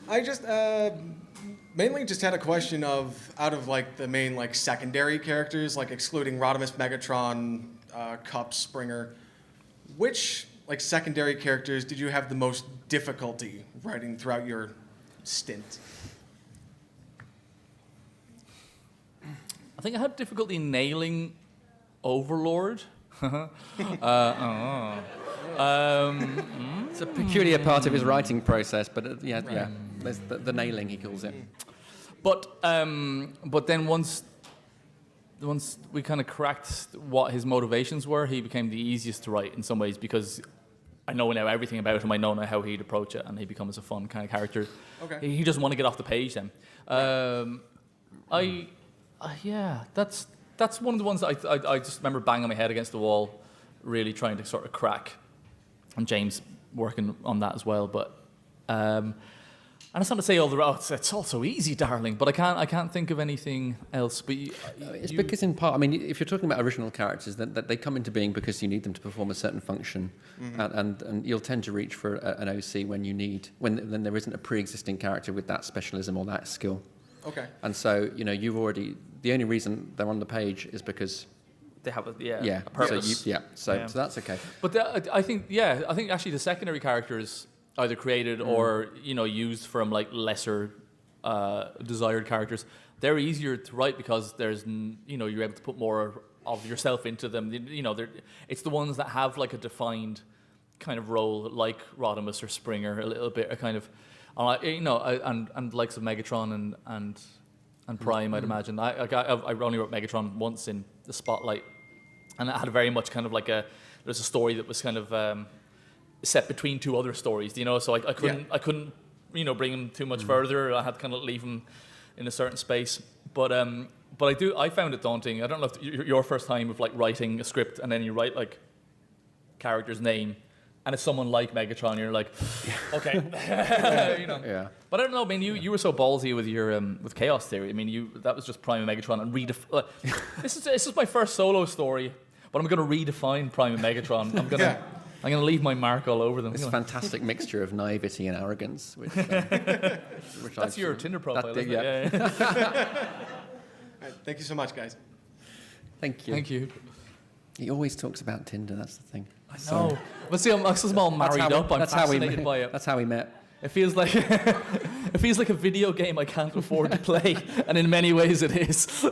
I just mainly just had a question of out of like the main like secondary characters, like excluding Rodimus, Megatron, Cup, Springer, which like secondary characters did you have the most difficulty writing throughout your stint? I think I had difficulty nailing Overlord. It's a peculiar part of his writing process, but yeah, there's the nailing, he calls it. But then once we kind of cracked what his motivations were, he became the easiest to write in some ways because I know now everything about him. I know now how he'd approach it, and he becomes a fun kind of character. Okay. He doesn't want to get off the page then. That's one of the ones that I just remember banging my head against the wall, really trying to sort of crack, and James working on that as well. But and it's not to say all the it's all so easy, darling. But I can't think of anything else. But it's because in part, I mean, if you're talking about original characters, that they come into being because you need them to perform a certain function, and you'll tend to reach for an OC when there isn't a pre-existing character with that specialism or that skill. Okay. And so the only reason they're on the page is because they have a purpose. So that's okay. But I think actually the secondary characters either created or used from like lesser desired characters, they're easier to write because there's you're able to put more of yourself into them. It's the ones that have like a defined kind of role, like Rodimus or Springer, a little bit, a kind of. And likes of Megatron and Prime, I'd imagine. I only wrote Megatron once in the Spotlight, and it had a very much kind of like there's a story that was kind of set between two other stories, So I couldn't bring him too much further. I had to kind of leave him in a certain space. But I found it daunting. I don't know if your first time of like writing a script and then you write like character's name. And it's someone like Megatron, you're like, okay, Yeah. But I don't know. I mean, you were so ballsy with your with Chaos Theory. I mean, that was just Prime and Megatron and this is my first solo story, but I'm going to redefine Prime and Megatron. I'm going to leave my mark all over them. It's a fantastic mixture of naivety and arrogance, which that's your Tinder profile. Isn't it? All right, thank you so much, guys. Thank you. Thank you. He always talks about Tinder. That's the thing. I know. But see, I'm all married up. I'm fascinated by it. That's how we met. It feels like a video game I can't afford to play, and in many ways it is.